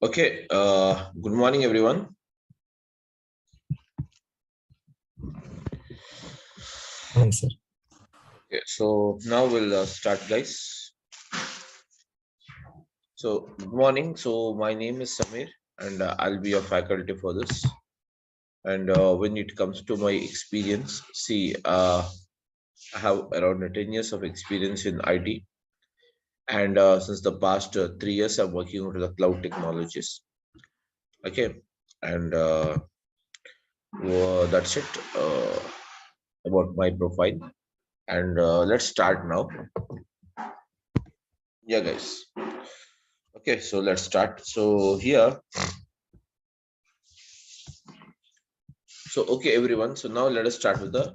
Okay, good morning, everyone. Morning, sir. Okay, so now we'll start, guys. So, good morning. So, my name is Samir, and I'll be your faculty for this. And when it comes to my experience, see, I have around 10 years of experience in IT, and since the past 3 years, I'm working on the cloud technologies. Okay, and that's it about my profile. And let's start now. Yeah, guys. Okay, so let's start. So here, so okay, everyone. So now let us start with the.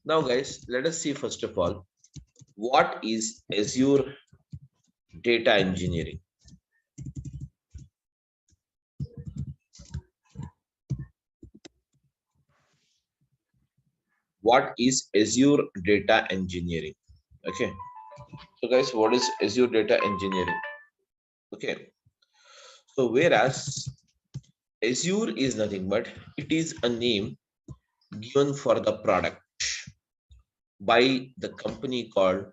Now, guys, let us see first of all what is Azure data engineering. What is Azure data engineering? Okay. So, guys, what is Azure data engineering? Okay. So, whereas Azure is nothing but it is a name given for the product by the company called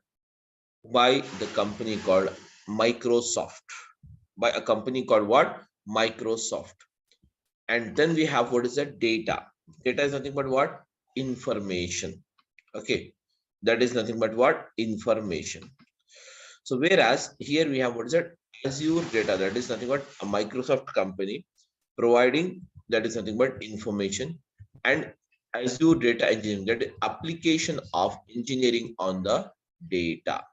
Microsoft, by a company called what? Microsoft. And then we have what is that? Data is nothing but what? Information. Okay, that is nothing but what? Information. So whereas here we have what is that? Azure data, that is nothing but a Microsoft company providing, that is nothing but information. And Azure data engineering, that is application of engineering on the data.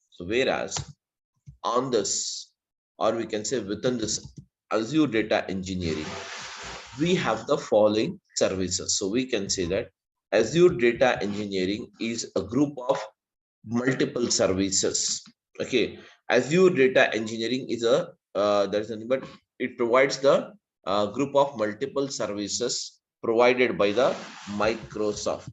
So whereas on this, or we can say within this Azure data engineering, we have the following services. So we can say that Azure data engineering is a group of multiple services. Okay, Azure data engineering is a that is nothing but it provides the group of multiple services provided by the Microsoft.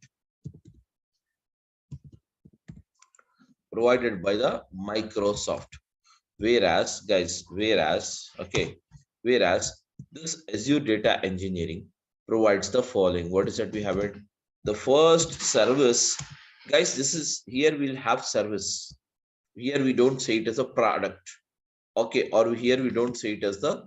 Provided by the Microsoft. Whereas, guys, whereas this Azure data engineering provides the following. What is that we have it? The first service, guys, this is here we'll have service. Here we don't say it as a product. Okay, or here we don't say it as the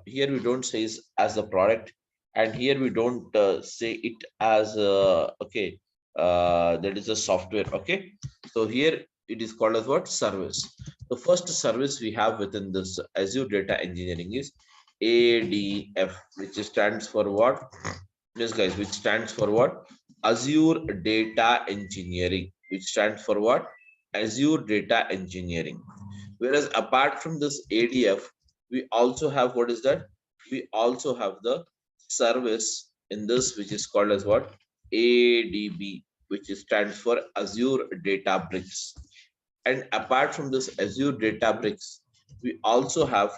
here we don't say it as the product, and here we don't say it as okay, that is a software. Okay, so here it is called as what? Service. The first service we have within this Azure data engineering is ADF, which stands for what? Yes, guys, which stands for what? Azure data engineering, which stands for what? Azure data engineering. Whereas apart from this ADF, we also have what is that? We also have the service in this, which is called as what? ADB, which stands for Azure Databricks. And apart from this Azure Databricks, we also have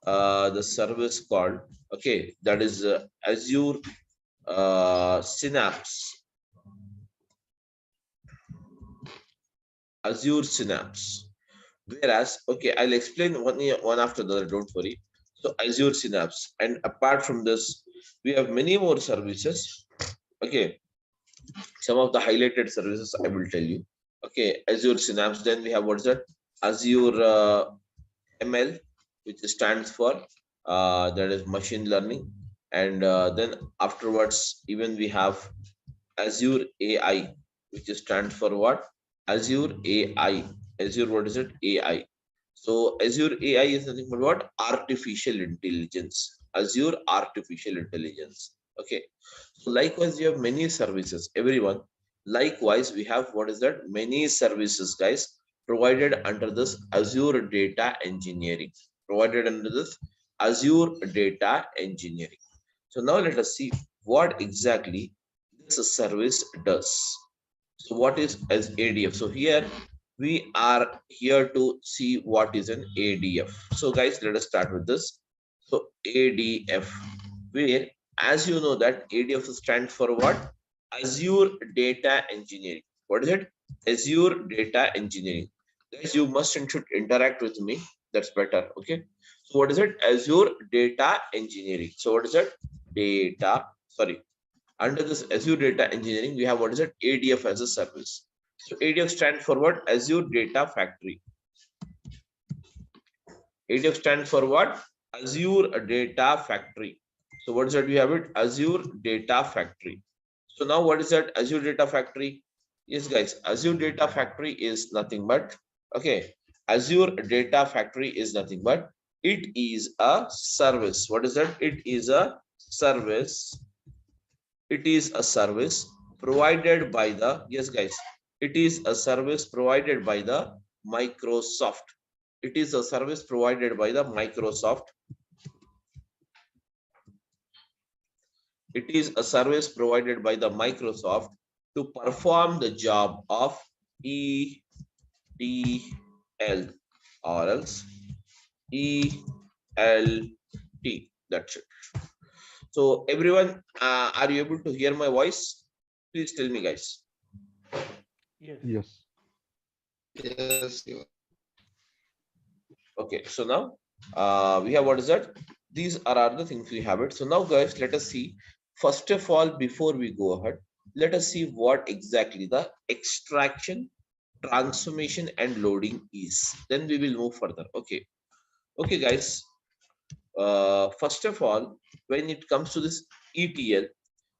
the service called, okay, that is Azure Synapse. Azure Synapse. Whereas, okay, I'll explain one after the other, don't worry. So Azure Synapse. And apart from this, we have many more services. Okay, some of the highlighted services I will tell you. Okay, Azure Synapse. Then we have what's that? Azure ML, which stands for that is machine learning. And then afterwards, even we have Azure AI, which stands for what? Azure AI. Azure, what is it? AI. So Azure AI is nothing but what? Artificial intelligence. Azure artificial intelligence. Okay. So likewise, you have many services. Everyone. Likewise, we have what is that? Many services, guys, provided under this Azure data engineering. Provided under this Azure data engineering. So now let us see what exactly this service does. So what is as ADF? So here we are here to see what is an ADF. So guys, let us start with this. So ADF, where as you know that ADF stands for what? Azure Data Engineering. What is it? Azure Data Engineering. Guys, you must and should interact with me. That's better. Okay. So what is it? Azure Data Engineering. So what is it? Data. Sorry. Under this Azure Data Engineering, we have what is it? ADF as a service. So ADF stands for what? Azure Data Factory. ADF stands for what? Azure Data Factory. So what is that? We have it? Azure Data Factory. So now what is that? Azure Data Factory? Yes, guys. Azure Data Factory is nothing but, okay. Azure Data Factory is nothing but, it is a service. What is that? It is a service. It is a service provided by the, yes, guys. It is a service provided by the Microsoft. It is a service provided by the Microsoft. It is a service provided by the Microsoft to perform the job of ETL or else ELT. That's it. So everyone, are you able to hear my voice? Please tell me, guys. Yes. Yes. Yes, you. Okay, so now we have, what is that? These are other things we have it. So now, guys, let us see. First of all, before we go ahead, let us see what exactly the extraction, transformation, and loading is. Then we will move further. Okay. Okay, guys. First of all, when it comes to this ETL,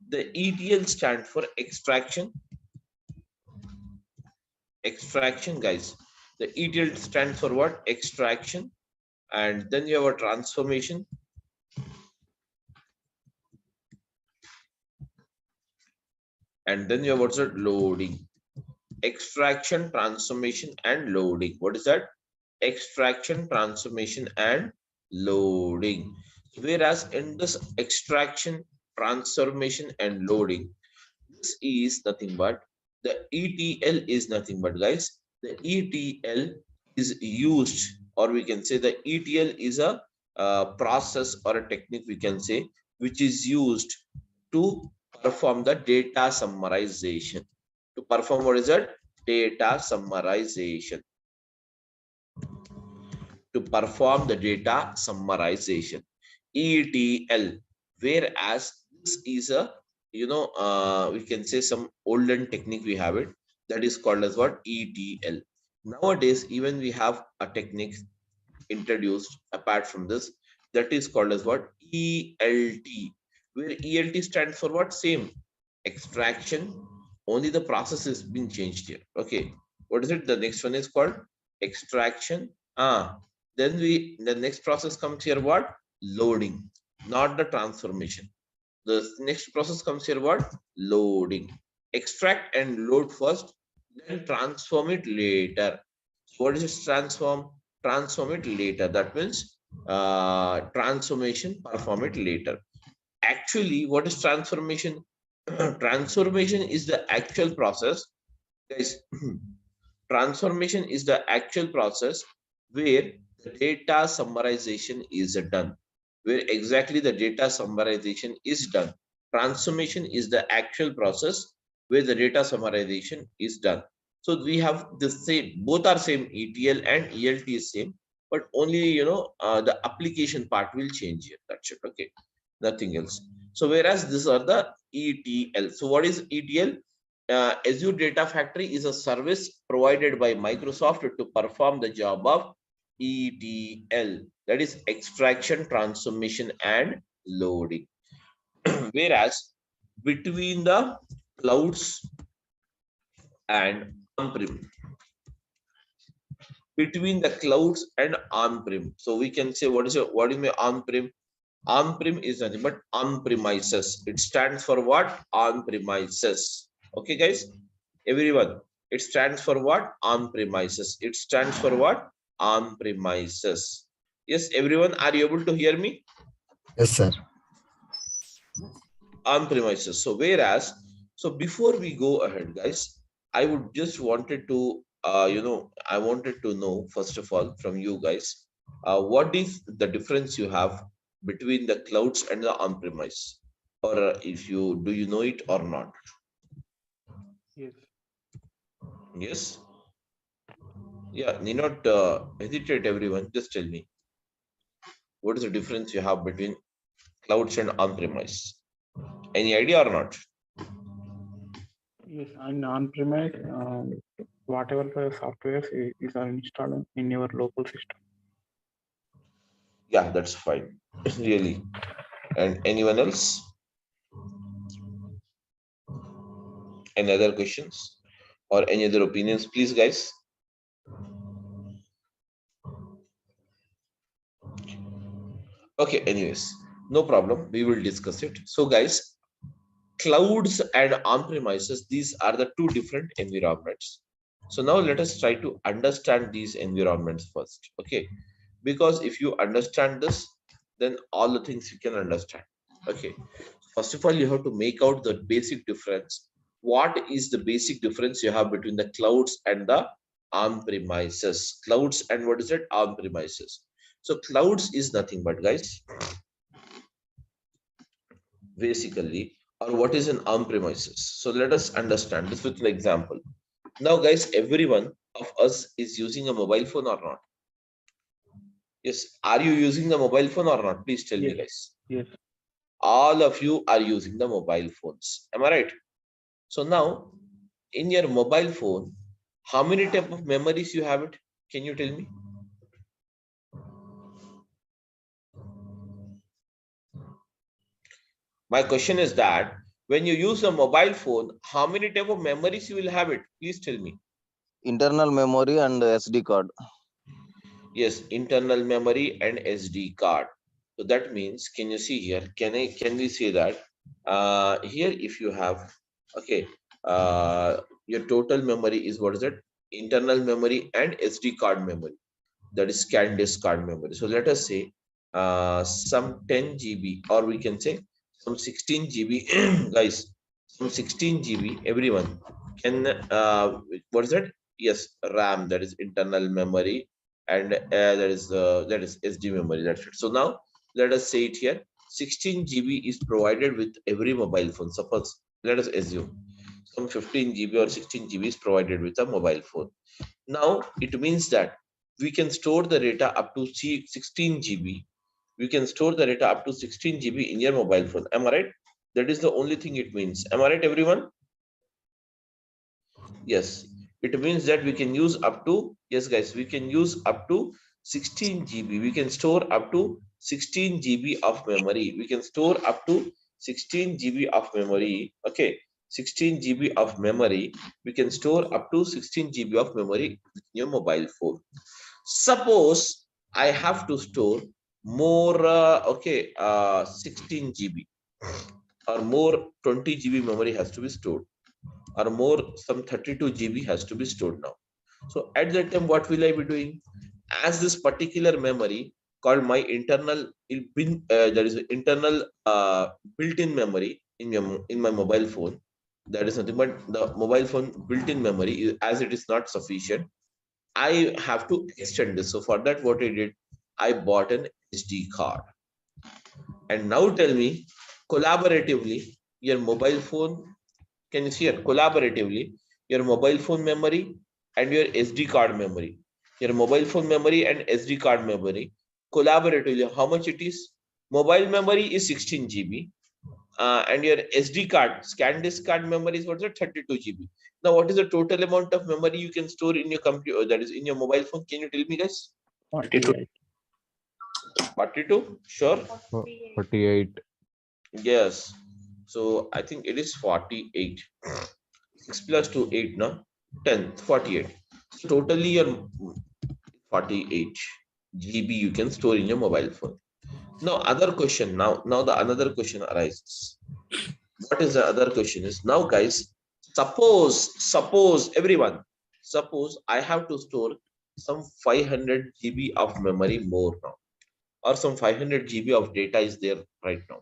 the ETL stands for extraction. Extraction, guys. The ETL stands for what? Extraction. And then you have a transformation. And then you have what's that? Loading. Extraction, transformation, and loading. What is that? Extraction, transformation, and loading. Whereas in this extraction, transformation, and loading, this is nothing but, the ETL is nothing but, guys, the ETL is used, or we can say the ETL is a process or a technique, we can say, which is used to perform the data summarization. To perform, what is that? Data summarization. To perform the data summarization, ETL. Whereas this is a, we can say some olden technique we have it, that is called as what? ETL. Nowadays, even we have a technique introduced apart from this, that is called as what? ELT. Where ELT stands for what? Same, extraction, only the process is being changed here. Okay, what is it? The next one is called extraction. Then the next process comes here, what? Loading, not the transformation. The next process comes here, what? Loading. Extract and load first, then transform it later. What is it? Transform? Transform it later. That means transformation, perform it later. Actually, what is transformation? Transformation is the actual process, guys. Transformation is the actual process where the data summarization is done. Where exactly the data summarization is done. Transformation is the actual process where the data summarization is done. So we have the same, both are same, ETL and ELT is same, but only the application part will change here. That's it. Okay, nothing else. So whereas these are the ETL. So what is ETL? Azure Data Factory is a service provided by Microsoft to perform the job of ETL, that is extraction, transformation, and loading. Whereas between the clouds and on-prem, between the clouds and on-prem, so we can say, what is my on-prem? On-prem is nothing but on-premises. It stands for what? On-premises. Okay, guys, everyone. It stands for what? On-premises. It stands for what? On-premises. Yes, everyone. Are you able to hear me? Yes, sir. On-premises. So whereas, so before we go ahead, guys, I would just wanted to, I wanted to know first of all from you guys, what is the difference you have between the clouds and the on-premise, or if you do you know it or not? Yes. Yes. Yeah, need not hesitate, everyone. Just tell me what is the difference you have between clouds and on-premise. Any idea or not? Yes, and on-premise, whatever the software is are installed in your local system. Yeah, that's fine. Really. And anyone else? Any other questions or any other opinions, please, guys? Okay, anyways, no problem. We will discuss it. So, guys, clouds and on-premises, these are the two different environments. So now let us try to understand these environments first. Okay, because if you understand this, then all the things you can understand. Okay, first of all, you have to make out the basic difference. What is the basic difference you have between the clouds and the on-premises? Clouds and what is it? On-premises. So clouds is nothing but, guys, basically, or what is an on-premises. So let us understand this with an example. Now, guys, everyone of us is using a mobile phone or not? Yes. Are you using the mobile phone or not? Please tell me, Yes, guys. yes, All of you are using the mobile phones. Am I right? So now, in your mobile phone, how many type of memories you have it? Can you tell me? My question is that when you use a mobile phone, how many type of memories you will have it? Please tell me. Internal memory and SD card. Yes, internal memory and SD card. So that means, can you see here? Can we say that here if you have, okay, your total memory is what is it? Internal memory and SD card memory. That is scan disk card memory. So let us say some 10 GB, or we can say some 16 GB, guys, some 16 GB. Everyone can what is it? Yes, RAM, that is internal memory, and that is SD memory. That's it. So now let us say it here. 16 GB is provided with every mobile phone. Suppose let us assume some 15 GB or 16 GB is provided with a mobile phone. Now it means that we can store the data up to 16 GB. We can store the data up to 16 GB in your mobile phone. Am I right? That is the only thing it means. Am I right, everyone? Yes. It means that we can use up to, yes, guys, we can use up to 16 GB. We can store up to 16 GB of memory. We can store up to 16 GB of memory. Okay. 16 GB of memory. We can store up to 16 GB of memory in your mobile phone. Suppose I have to store more, 16 GB or more 20 GB memory has to be stored, or more some 32 GB has to be stored now. So at that time, what will I be doing? As this particular memory called my internal there is internal built-in memory in my mobile phone. That is nothing but the mobile phone built-in memory. As it is not sufficient, I have to extend this. So for that, what I did, I bought an SD card. And now tell me, collaboratively, your mobile phone, can you see it? Collaboratively, your mobile phone memory and your SD card memory. Your mobile phone memory and SD card memory, collaboratively, how much it is? Mobile memory is 16 GB. And your SD card, scan disk card memory is what's it? 32 GB. Now, what is the total amount of memory you can store in your computer, that is in your mobile phone? Can you tell me, guys? 48. 42? Sure. 48. Yes. So I think it is 48. 6 plus 2, 8, no? 10, 48. So totally your 48 GB you can store in your mobile phone. Now other question, now the another question arises. What is the other question is, now guys, suppose everyone, suppose I have to store some 500 GB of memory more now, or some 500 GB of data is there right now.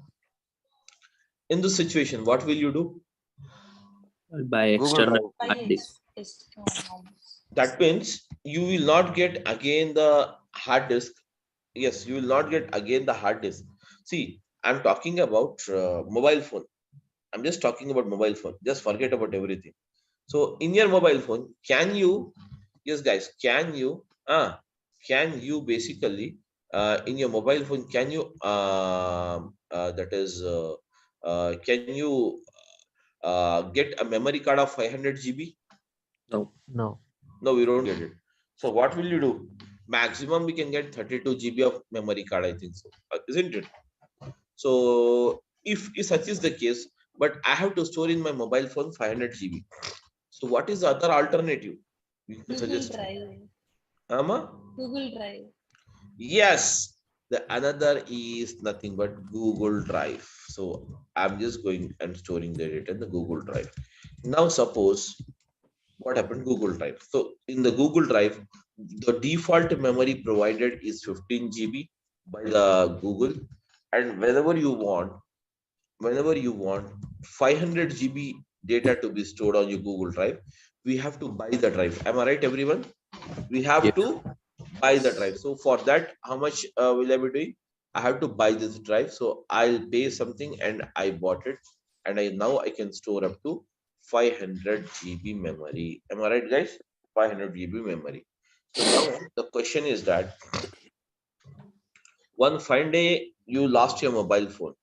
In this situation, what will you do? By Google external Drive. hard disk. That means you will not get again the hard disk. Yes, you will not get again the hard disk. See, I'm talking about mobile phone. I'm just talking about mobile phone. Just forget about everything. So in your mobile phone, can you Yes, guys, can you basically in your mobile phone, can you can you get a memory card of 500 GB? No. No. No, we don't get it. So what will you do? Maximum we can get 32 GB of memory card, I think so, isn't it? So if such is the case, but I have to store in my mobile phone 500 GB. So what is the other alternative you can Google suggest? Drive. Ama? Google Drive. Yes, the another is nothing but Google Drive. So I'm just going and storing the data in the Google Drive. Now suppose what happened Google Drive. So in the Google Drive, the default memory provided is 15 GB by the Google, and whenever you want 500 GB data to be stored on your Google Drive, we have to buy the drive. Am I right, everyone? We have Yes. to buy the drive. So for that, how much will I be doing? I have to buy this drive. So I'll pay something and I bought it. And now I can store up to 500 GB memory. Am I right, guys? 500 GB memory. So now the question is that one fine day you lost your mobile phone.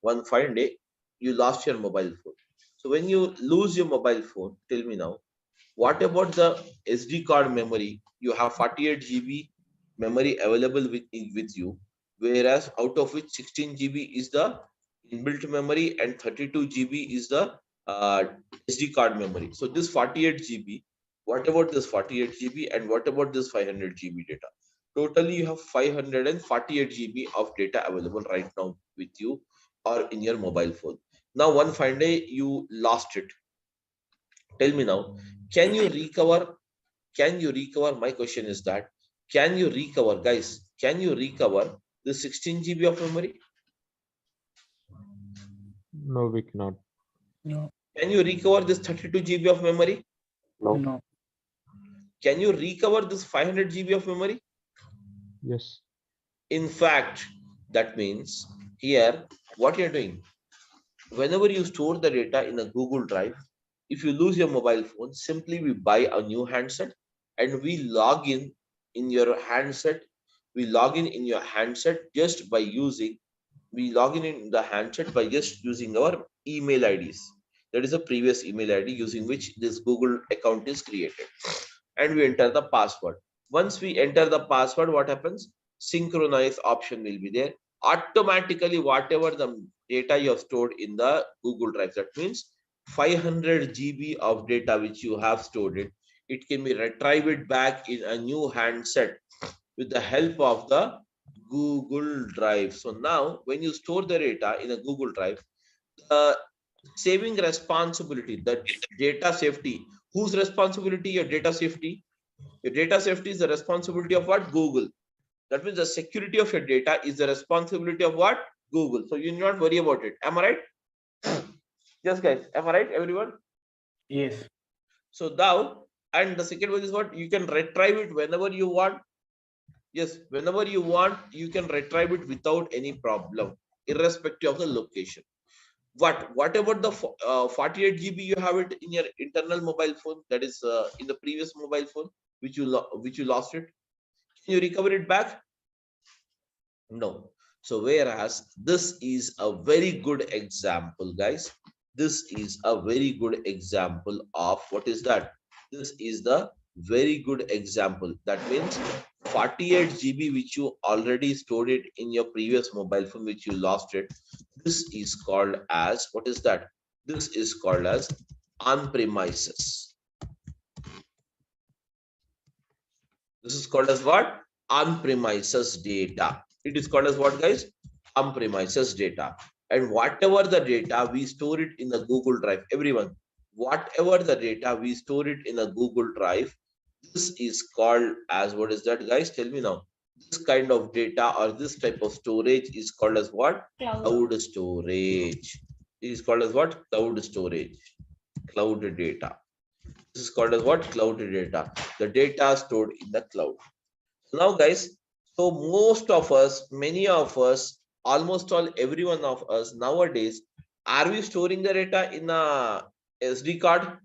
One fine day you lost your mobile phone. So when you lose your mobile phone, tell me now, what about the SD card memory? You have 48 GB memory available with you, whereas out of which 16 GB is the inbuilt memory and 32 GB is the uh, SD card memory. So this 48 GB, what about this 48 GB and what about this 500 GB data? Totally, you have 548 GB of data available right now with you or in your mobile phone. Now, one fine day you lost it. Tell me now, can you recover? Can you recover? My question is that, can you recover, guys? Can you recover the 16 GB of memory? No, we cannot. No. Can you recover this 32 GB of memory? No. Can you recover this 500 GB of memory? Yes. In fact, that means here, what you're doing, whenever you store the data in a Google Drive, if you lose your mobile phone, simply we buy a new handset and we log in your handset. We log in your handset just by using, we log in the handset by just using our email IDs. That is a previous email ID using which this Google account is created. And we enter the password. Once we enter the password, what happens? Synchronize option will be there. Automatically, whatever the data you have stored in the Google Drive, that means 500 GB of data which you have stored it can be retrieved back in a new handset with the help of the Google Drive. So now when you store the data in a Google Drive, the saving responsibility, the data safety, whose responsibility? Your data safety. Your data safety is the responsibility of what? Google. That means the security of your data is the responsibility of what? Google. So you need not worry about it. Am I right? Yes, guys. Am I right, everyone? Yes. So now, and the second one is what? You can retrieve it whenever you want. Yes, whenever you want, you can retrieve it without any problem, irrespective of the location. What about the 48 GB you have it in your internal mobile phone, that is in the previous mobile phone which you lost it? Can you recover it back? No. So whereas this is a very good example, guys. This is a very good example of what is that? This is the very good example. That means 48 GB which you already stored it in your previous mobile phone which you lost it. This is called as, what is that? This is called as on-premises. This is called as what? On-premises data. It is called as what, guys? On-premises data. And whatever the data, we store it in the Google Drive. Everyone, whatever the data, we store it in a Google Drive. This is called as, what is that, guys? Tell me now. This kind of data or this type of storage is called as what? Cloud storage. It is called as what? Cloud storage. Cloud data. This is called as what? Cloud data. The data stored in the cloud. Now, guys, so most of us, many of us, almost all, every one of us nowadays, are we storing the data in a SD card?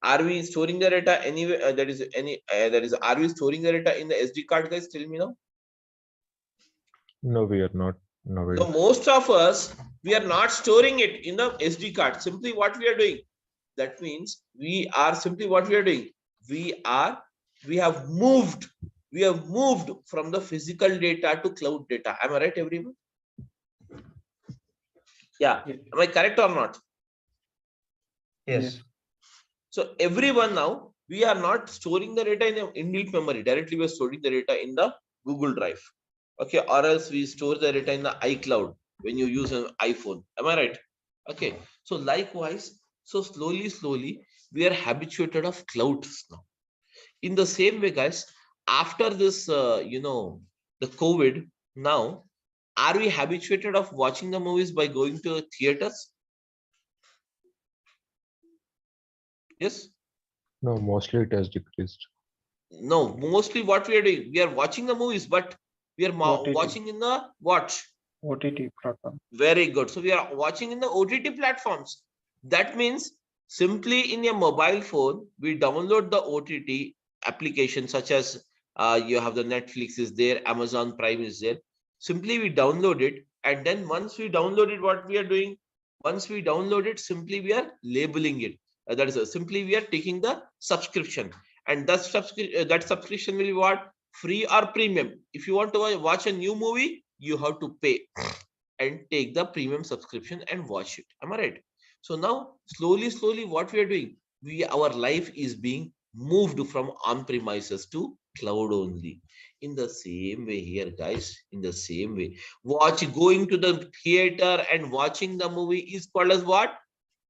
Are we storing the data anywhere? Are we storing the data in the SD card, guys? Tell me now. No, we are not nowadays. No, most of us, we are not storing it in the SD card. Simply what we are doing. That means we are simply what we are doing. We have moved from the physical data to cloud data. Am I right, everyone? Yeah. Yes. Am I correct or not? Yes. So everyone now, we are not storing the data in the inbuilt memory. Directly we are storing the data in the Google Drive. Okay, or else we store the data in the iCloud when you use an iPhone. Am I right? Okay. So likewise, so slowly, we are habituated of clouds now. In the same way, guys, after this, the COVID, now, are we habituated of watching the movies by going to theaters? Yes. No, mostly it has decreased. No, mostly what we are doing, we are watching the movies, but we are OTT. watching in the what? OTT platform. Very good. So we are watching in the OTT platforms. That means simply in your mobile phone, we download the OTT application, such as you have the Netflix is there, Amazon Prime is there. Simply we download it, and then once we download it, what we are doing? Once we download it, simply we are labeling it. That is simply we are taking the subscription, and that subscription will be what? Free or premium. If you want to watch a new movie, you have to pay and take the premium subscription and watch it. Am I right? So now slowly what we are doing, our life is being moved from on-premises to cloud only. In the same way here, guys, in the same way, going to the theater and watching the movie is called as what?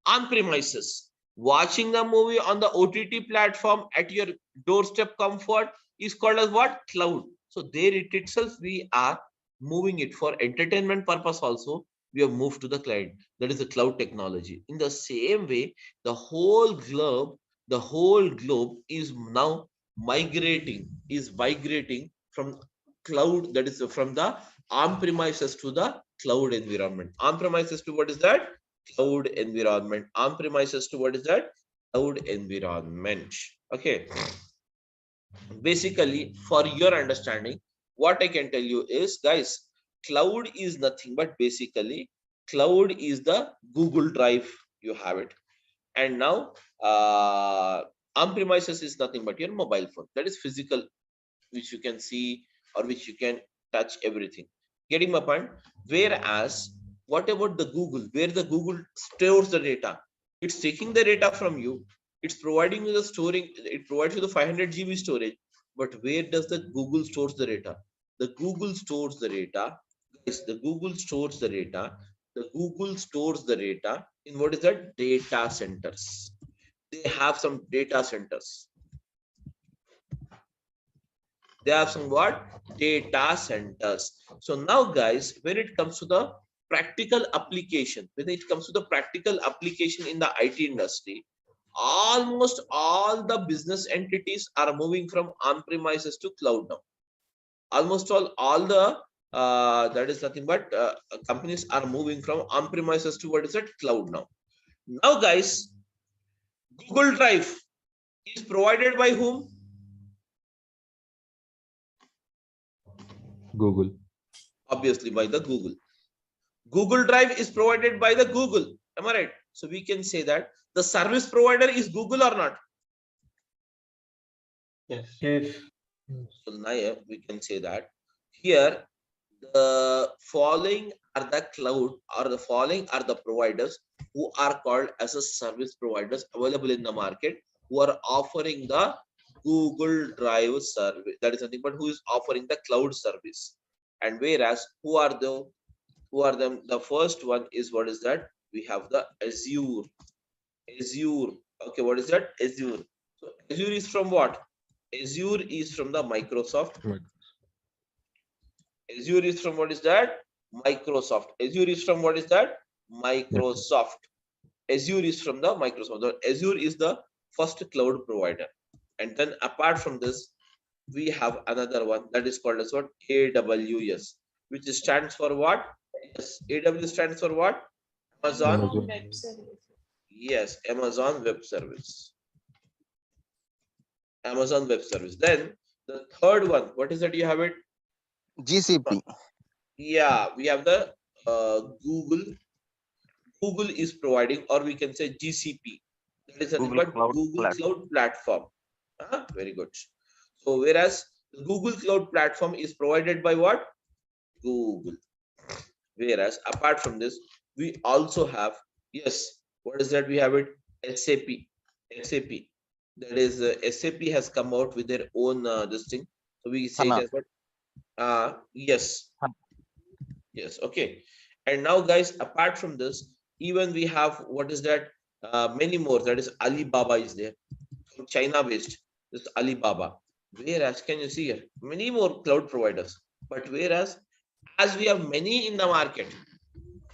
On-premises. Watching the movie on the OTT platform at your doorstep comfort is called as what? Cloud. So there it itself, we are moving it for entertainment purpose also. We have moved to the cloud. That is the cloud technology. In the same way, the whole globe is now migrating from cloud, that is from the on-premises to the cloud environment. On-premises to what is that? Cloud environment. On-premises to what is that? Cloud environment. Okay. Basically, for your understanding, what I can tell you is, guys, cloud is nothing but basically cloud is the Google Drive. You have it. And now on-premises is nothing but your mobile phone. That is physical, which you can see or which you can touch everything. Getting my point? Whereas, what about the Google? Where the Google stores the data? It's taking the data from you. It's providing you the storing. It provides you the 500 GB storage. But where does the Google stores the data? The Google stores the data. Guys, the Google stores the data. The Google stores the data in what is that? Data centers. They have some data centers. They have some what? Data centers. So now, guys, when it comes to the practical application, in the IT industry, almost all the business entities are moving from on-premises to cloud now. Almost all the that is nothing but companies are moving from on-premises to what is it? Cloud now. Now, guys, Google Drive is provided by whom? Google. Obviously by the Google. Google Drive is provided by the Google. Am I right? So we can say that the service provider is Google or not? Yes. So now we can say that here the following are the cloud, or the following are the providers who are called as a service providers available in the market, who are offering the Google Drive service. That is nothing but who is offering the cloud service. And whereas who are them? The first one is, what is that? We have the Azure. Okay, what is that? Azure. So Azure is from what? Azure is from the Microsoft. Azure is from what is that? Microsoft. Azure is from what is that? Microsoft. Azure is from the Microsoft. Azure is the first cloud provider. And then apart from this, we have another one that is called as what? AWS, which stands for what? Yes, AWS stands for what? Amazon. Amazon. Yes, Amazon Web Service. Amazon Web Service. Then the third one, what is that you have it? GCP. Yeah, we have the Google. Google is providing, or we can say GCP. That is nothing Google but Cloud Google Platform. Cloud Platform. Very good. So whereas the Google Cloud Platform is provided by what? Google. Whereas apart from this, we also have, yes, what is that? We have it SAP. SAP. That is SAP has come out with their own this thing. So we say it HANA. as what? Yes. Yes. Okay. And now, guys, apart from this, even we have what is that? Many more. That is Alibaba is there, from China based. This Alibaba. Whereas, can you see here? Many more cloud providers. But whereas, as we have many in the market,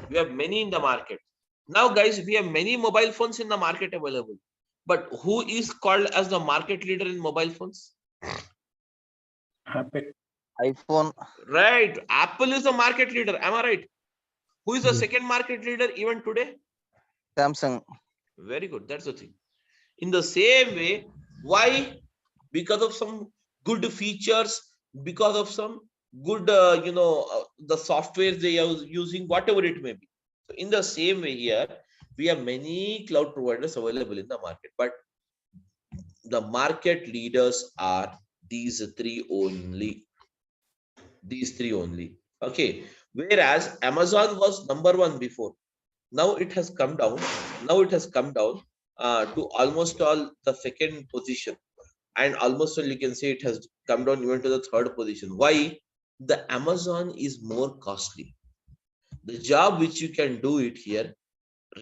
we have many in the market. Now, guys, we have many mobile phones in the market available. But who is called as the market leader in mobile phones? Happy. iPhone. Right. Apple is the market leader. Am I right? Who is the Yes. second market leader even today? Samsung. Very good. That's the thing. In the same way, why? Because of some good features, because of some good, the software they are using, whatever it may be. So in the same way here, we have many cloud providers available in the market, but the market leaders are these three only. These three only. Okay. Whereas Amazon was number one before. Now it has come down. Now it has come down to almost all the second position, and almost all you can say it has come down even to the third position. Why? The Amazon is more costly. The job which you can do it here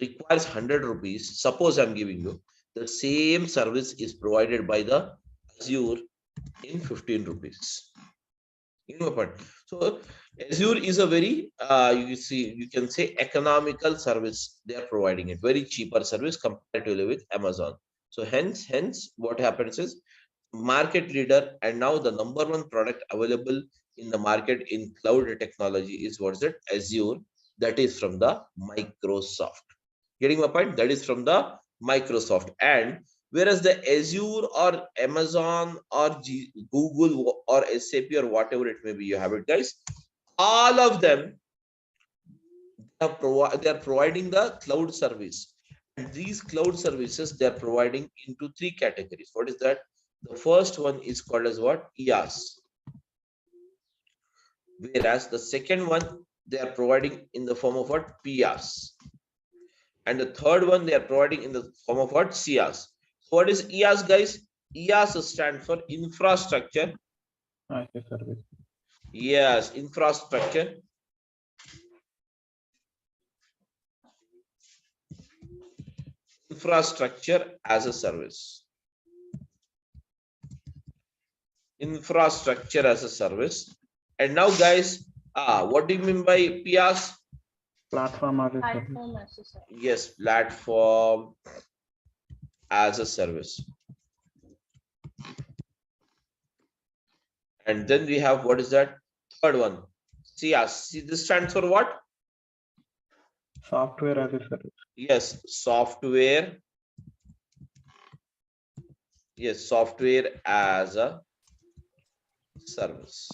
requires 100 rupees. Suppose I'm giving you the same service is provided by the Azure in 15 rupees. You know what? So Azure is a very you can say economical service. They are providing it very cheaper service comparatively with Amazon. So hence what happens is market leader, and now the number one product available in the market in cloud technology is what's it? Azure. That is from the Microsoft. Getting my point? That is from the Microsoft. And whereas the Azure or Amazon or Google or SAP or whatever it may be, you have it, guys. All of them they are providing the cloud service. And these cloud services they are providing into three categories. What is that? The first one is called as what? IaaS. Whereas the second one they are providing in the form of what? PaaS. And the third one they are providing in the form of what? CIaaS. So what is IaaS, guys? IaaS stands for infrastructure. As a service. Yes, infrastructure. Infrastructure as a service. Infrastructure as a service. And now, guys, what do you mean by PaaS? Platform as a service. Yes, platform as a service. And then we have what is that? Third one. CIaaS. See, this stands for what? Software as a service. Yes, software. Yes, software as a service.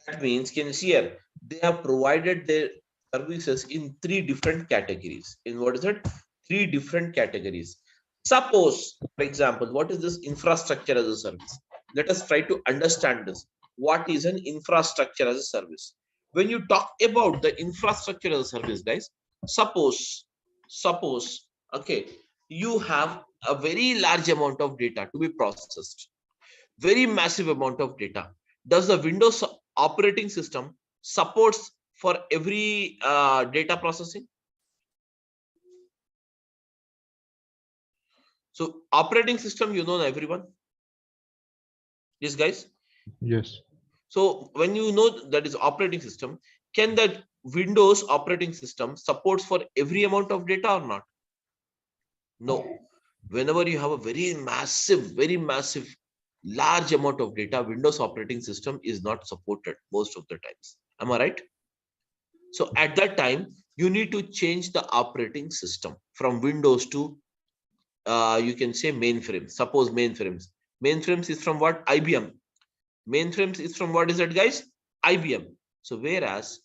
That means, can you see here? They have provided their services in three different categories. In what is it? Three different categories. Suppose, for example, what is this infrastructure as a service? Let us try to understand this. What is an infrastructure as a service? When you talk about the infrastructure as a service, guys, suppose, okay, you have a very large amount of data to be processed, very massive amount of data. Does the Windows operating system supports for every data processing? So operating system, you know everyone. Yes, guys. Yes. So when you know that is operating system, can that Windows operating system supports for every amount of data or not? No. Whenever you have a very massive, large amount of data, Windows operating system is not supported most of the times. Am I right? So at that time, you need to change the operating system from Windows to you can say mainframes. Suppose mainframes. Mainframes is from what? IBM. Mainframes is from what is that, guys? IBM. So whereas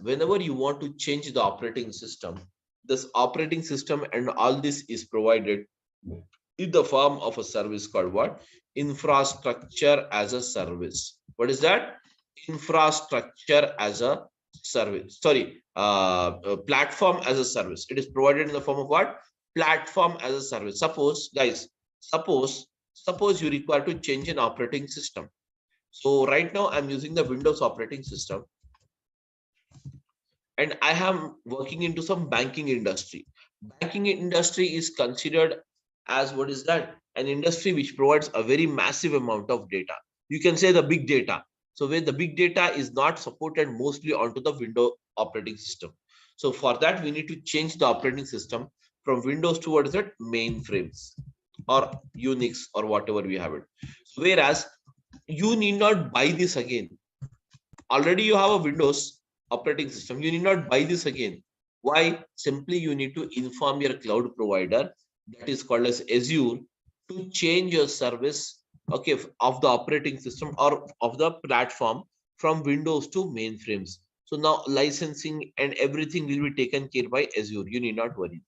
whenever you want to change the operating system, this operating system and all this is provided in the form of a service called what? Infrastructure as a service. What is that? Infrastructure as a service. Sorry, platform as a service. It is provided in the form of what? Platform as a service. Suppose, guys, suppose you require to change an operating system. So right now I'm using the Windows operating system, and I am working into some banking industry. Banking industry is considered as what is that? An industry which provides a very massive amount of data. You can say the big data. So where the big data is not supported mostly onto the Windows operating system. So for that, we need to change the operating system from Windows towards that mainframes or Unix or whatever we have it. Whereas you need not buy this again. Already you have a Windows operating system. You need not buy this again. Why? Simply you need to inform your cloud provider, that is called as Azure, to change your service, okay, of the operating system or of the platform from Windows to mainframes. So now licensing and everything will be taken care by Azure. You need not worry.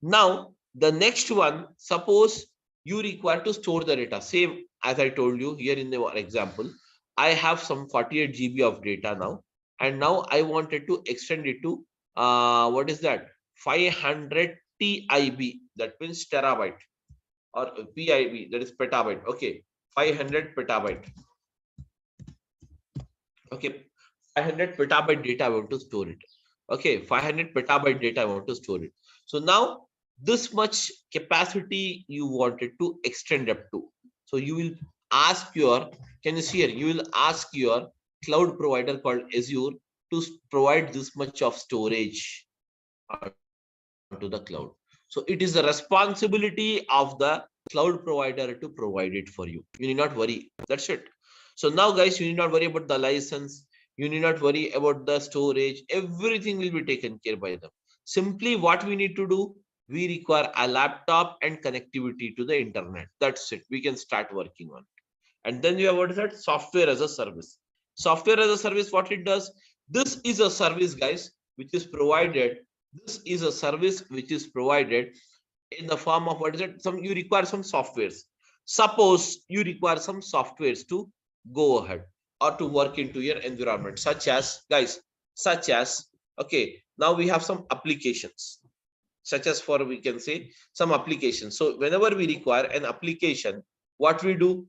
Now the next one, suppose you require to store the data. Same as I told you here in the example, I have some 48 GB of data now, and now I wanted to extend it to what is that? 500 TIB, that means terabyte, or PIB, that is petabyte. Okay, 500 petabyte. Okay, 500 petabyte data I want to store it. Okay, 500 petabyte data I want to store it. So now this much capacity you wanted to extend up to. So you will ask your, can you see here? You will ask your cloud provider called Azure to provide this much of storage to the cloud. So it is the responsibility of the cloud provider to provide it for you. You need not worry. That's it. So now, guys, you need not worry about the license. You need not worry about the storage. Everything will be taken care by them. Simply what we need to do, we require a laptop and connectivity to the internet. That's it. We can start working on it. And then you have what is that? Software as a service. Software as a service, what it does? This is a service, guys, which is provided. This is a service which is provided in the form of what is it? Some, you require some softwares. Suppose you require some softwares to go ahead or to work into your environment, such as, guys, such as, okay, now we have some applications, such as, for we can say some applications. So whenever we require an application, what we do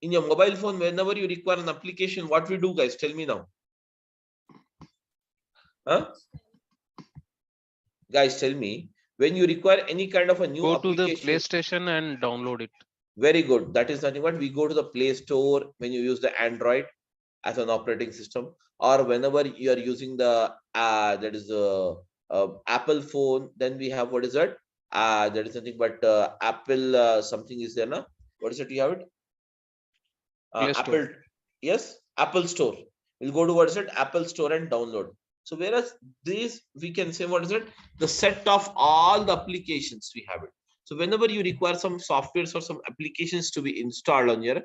in your mobile phone, whenever you require an application, what we do, guys? Tell me now. Huh? Guys, tell me, when you require any kind of a new Go to the application. PlayStation and download it. Very good. That is nothing but we go to the Play Store when you use the Android as an operating system, or whenever you are using the that is the Apple phone, then we have what is that? That is nothing but Apple something is there now. What is it? You have it? Apple, yes, Apple Store. We'll go to what is it? Apple Store and download. So whereas this, we can say what is it? The set of all the applications we have it. So whenever you require some softwares or some applications to be installed on your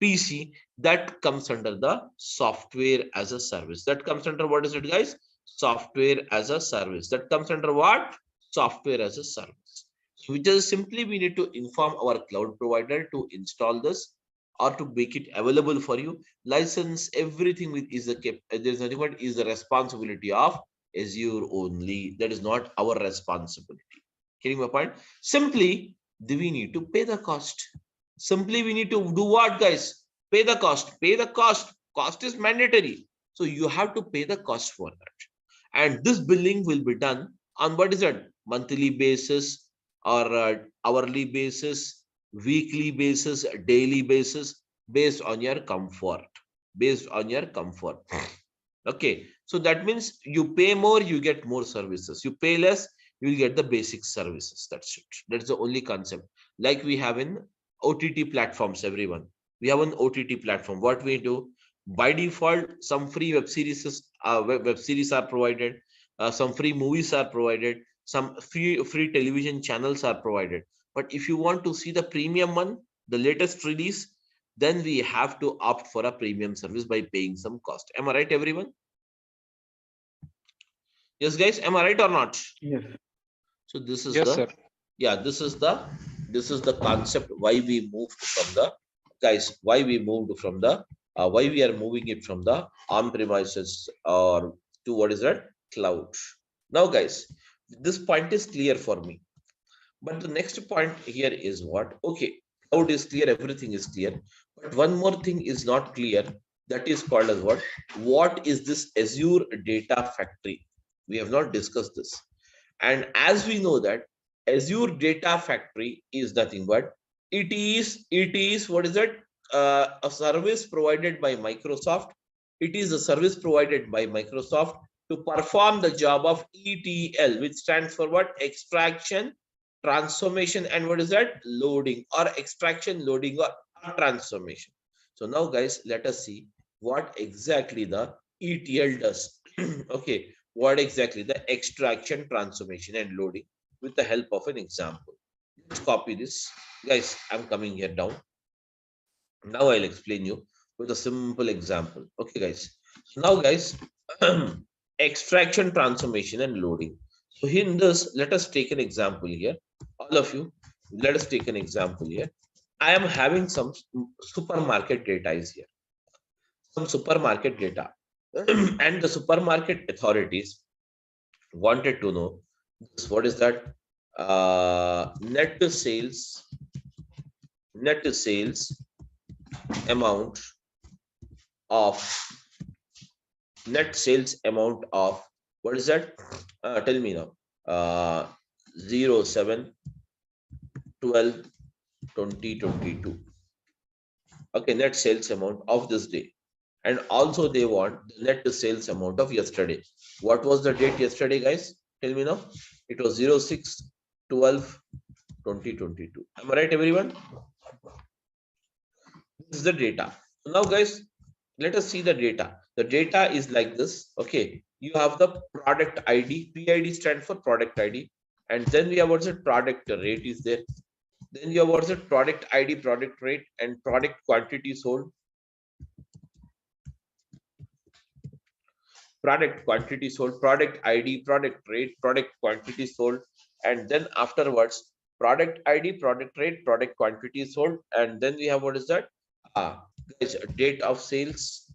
PC, that comes under the software as a service. That comes under what is it, guys? Software as a service. That comes under what? Software as a service. So which is simply we need to inform our cloud provider to install this or to make it available for you. License everything with is the there's nothing but is the responsibility of Azure only. That is not our responsibility. Getting my point? Simply we need to pay the cost. Simply we need to do what, guys? Pay the cost. Pay the cost. Cost is mandatory. So you have to pay the cost for that. And this billing will be done on what is it? Monthly basis or hourly basis, weekly basis, daily basis, based on your comfort. Based on your comfort. Okay. So that means you pay more, you get more services. You pay less, you will get the basic services. That's it. That's the only concept. Like we have in OTT platforms, everyone. We have an OTT platform. What we do, by default, some free web series are provided. Some free movies are provided. some free television channels are provided. But if you want to see the premium one, the latest release, then we have to opt for a premium service by paying some cost. Am I right, everyone? Yes, guys, am I right or not? Yes. So this is Yes, the sir. yeah, this is the concept why we moved from the guys, why we moved from the why we are moving it from the on-premises or to what is that, cloud. Now, guys, this point is clear for me. But the next point here is what? Okay, cloud is clear, everything is clear. But one more thing is not clear. That is called as what? What is this Azure Data Factory? We have not discussed this. And as we know that Azure Data Factory is nothing but it is what is that? A service provided by Microsoft. It is a service provided by Microsoft to perform the job of ETL, which stands for what? Extraction, transformation, and what is that? Loading, or extraction, loading, or transformation. So now, guys, let us see what exactly the ETL does. Okay, what exactly the extraction, transformation, and loading with the help of an example. Let's copy this. Guys, I'm coming here down. Now I'll explain you with a simple example. Okay, guys. So now, guys, extraction, transformation, and loading. So in this, let us take an example here. All of you, let us take an example here. I am having some supermarket data is here. Some supermarket data. And the supermarket authorities wanted to know this, what is that? Net sales amount of what is that? Tell me now. 07/12/2022. Okay, net sales amount of this day. And also they want the net sales amount of yesterday. What was the date yesterday, guys? Tell me now. It was 06/12/2022. Am I right, everyone? This is the data. Now, guys, let us see the data. The data is like this. Okay, you have the product ID. PID stands for product ID. And then we have what's the product rate is there. Then you have what's the product ID, product rate, and product quantity sold. Product quantity sold, product ID, product rate, product quantity sold, and then afterwards, product ID, product rate, product quantity sold, and then we have what is that? Guys, date of sales.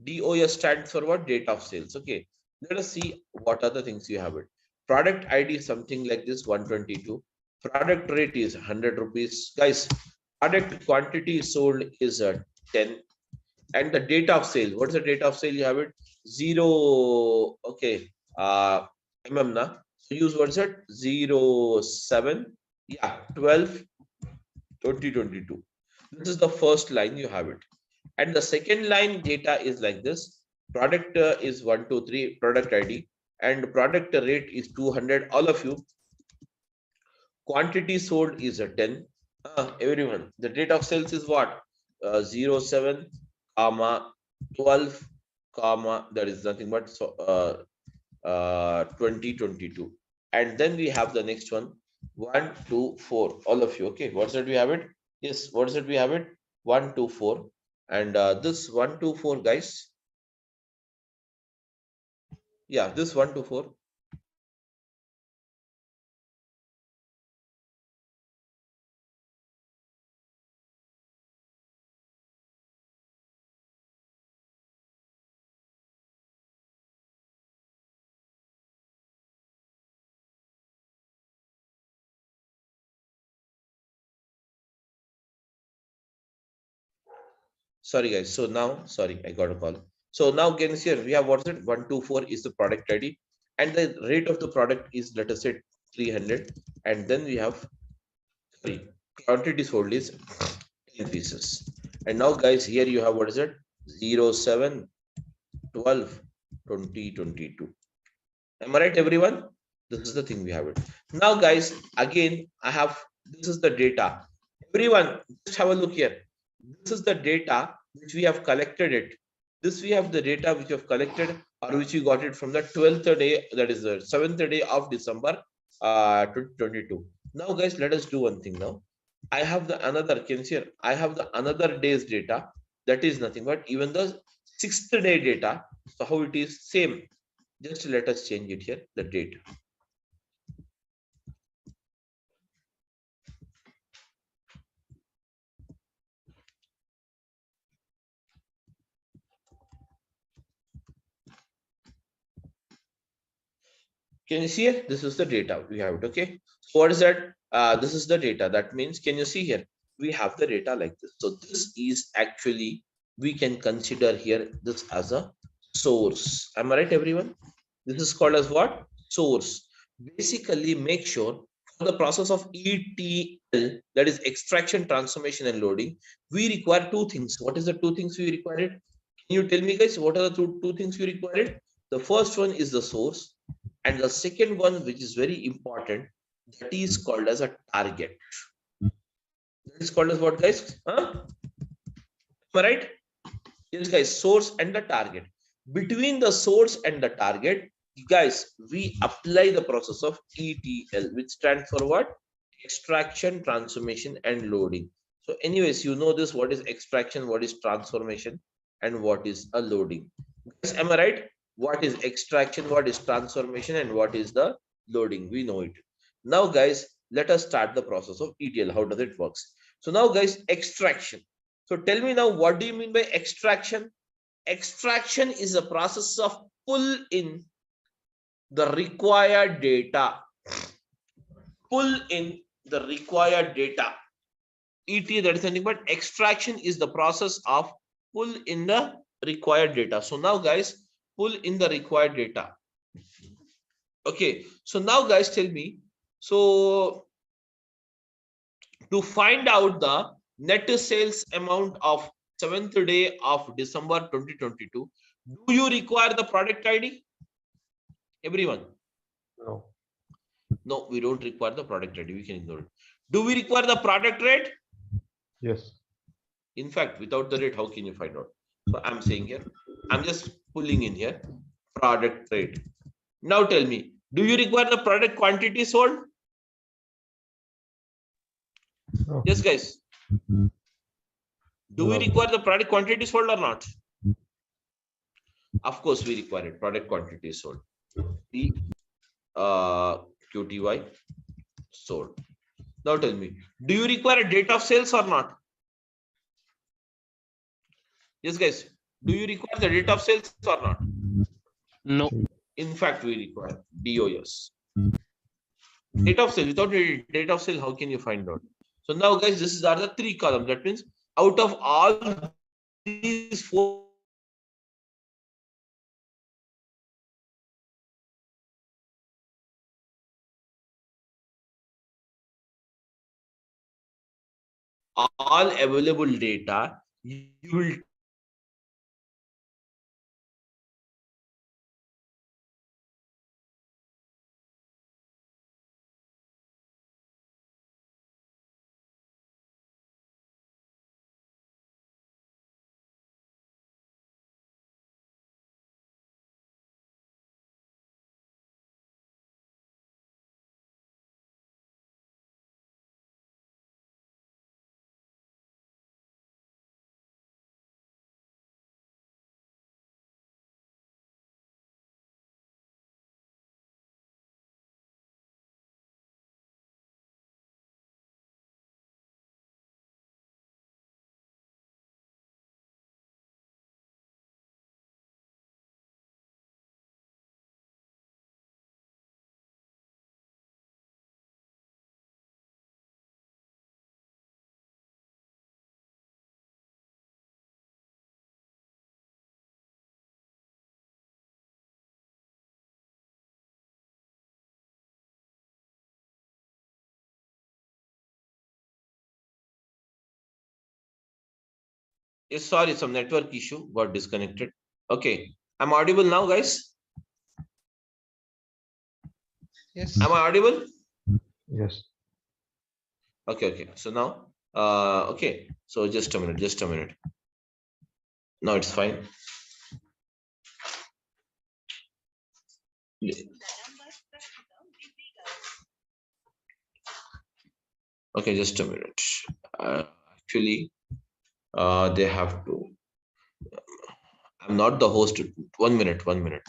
DOS stands for what? Date of sales. Okay, let us see what other things you have it. Product ID is something like this, 122. Product rate is 100 rupees. Guys, product quantity sold is 10. And the date of sale, what's the date of sale? You have it 0. Okay, na, so use what's it? 07, yeah, 12/2022. This is the first line, you have it. And the second line data is like this. Product is 123, product ID, and product rate is 200. All of you, quantity sold is a 10. Everyone, the date of sales is what? 07, 12, that is nothing but 2022. And then we have the next one, 1, 2, 4. All of you, okay, what's that we have it? Yes, what's that we have it? 1, 2, 4. And this 1, 2, 4, guys. Yeah, this 1, 2, 4. Sorry, guys. So now, sorry, I got a call. So now, again, here we have what's it? 1, 2, 4 is the product ID, and the rate of the product is, let us say, 300. And then we have, sorry, quantity sold is 10 pieces. And now, guys, here you have what is it? 07/12/2022. Am I right, everyone? This is the thing we have it. Now, guys, again, this is the data. Everyone, just have a look here. This is the data which we have collected it. This we have the data which we have collected or which we got it from the 12th day, that is the 7th day of December 2022. Now guys, let us do one thing now. I have the another, can you see here? I have the another day's data, that is nothing but even the 6th day data. So how it is same, just let us change it here, the date. Can you see here? This is the data we have it. Okay. So what is that? This is the data. That means, can you see here? We have the data like this. So this is actually, we can consider here this as a source. Am I right, everyone? This is called as what? Source. Basically, make sure for the process of ETL, that is extraction, transformation, and loading, we require two things. What is the two things we required? Can you tell me, guys, what are the two things we required? The first one is the source, and the second one, which is very important, that is called as a target. That is called as what, guys? Huh? Am I right? Yes, guys, source and the target. Between the source and the target, guys, we apply the process of ETL, which stands for what? Extraction, transformation, and loading. So anyways, you know this, what is extraction, what is transformation, and what is a loading. Guys, am I right? What is extraction, what is transformation, and what is the loading? We know it. Now, guys, let us start the process of ETL. How does it works? So now, guys, extraction. So tell me now, what do you mean by extraction? Extraction is a process of pull in the required data. Pull in the required data. ETL, that is nothing but extraction is the process of pull in the required data. So now, guys, pull in the required data. Okay. So now, guys, tell me. So to find out the net sales amount of 7th day of December 2022, do you require the product ID? Everyone? No. No, we don't require the product ID. We can ignore it. Do we require the product rate? Yes. In fact, without the rate, how can you find out? So I'm saying here, I'm just pulling in here product rate. Now tell me, do you require the product quantity sold? No. Yes, guys. Do we No. require the product quantity sold or not? Of course, we require it. Product quantity sold. The QTY sold. Now tell me, do you require a date of sales or not? Yes, guys. Do you require the date of sales or not? No. In fact, we require DOS. Date of sale. Without a date of sale, how can you find out? So now, guys, this is are the three columns. That means out of all these four, all available data, you will sorry, some network issue got disconnected. Okay, I'm audible now, guys. Yes. Am I audible? Yes. Okay, okay. So now, okay. So just a minute, just a minute. Now it's fine. Okay, just a minute. Actually, they have to. I'm not the host. 1 minute, 1 minute.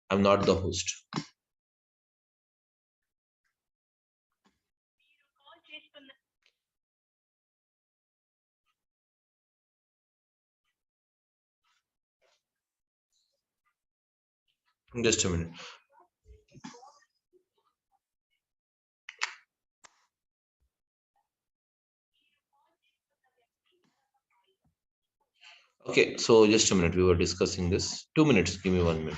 I'm not the host. Just a minute. Okay, so just a minute. We were discussing this. 2 minutes. Give me 1 minute.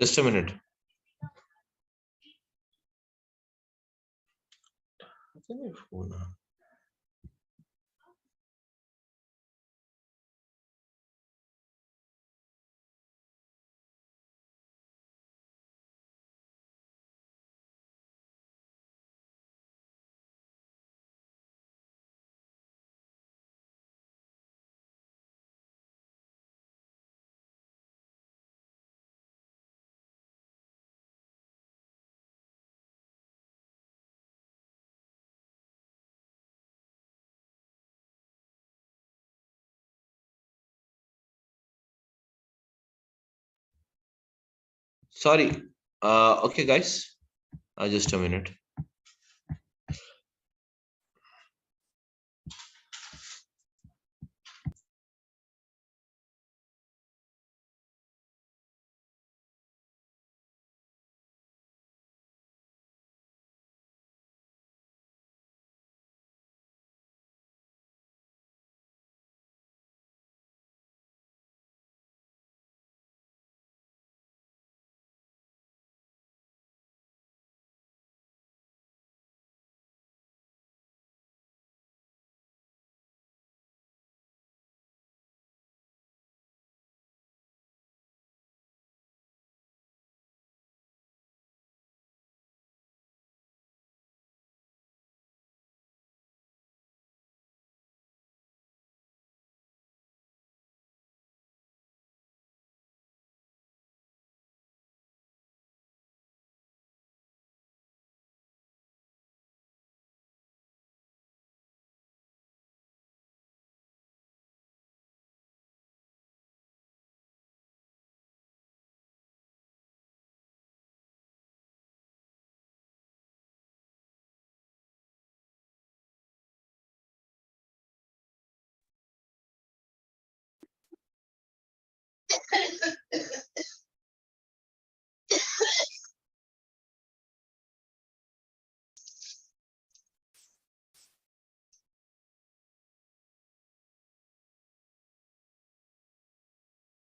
Just a minute. Sorry. Okay, guys. Just a minute.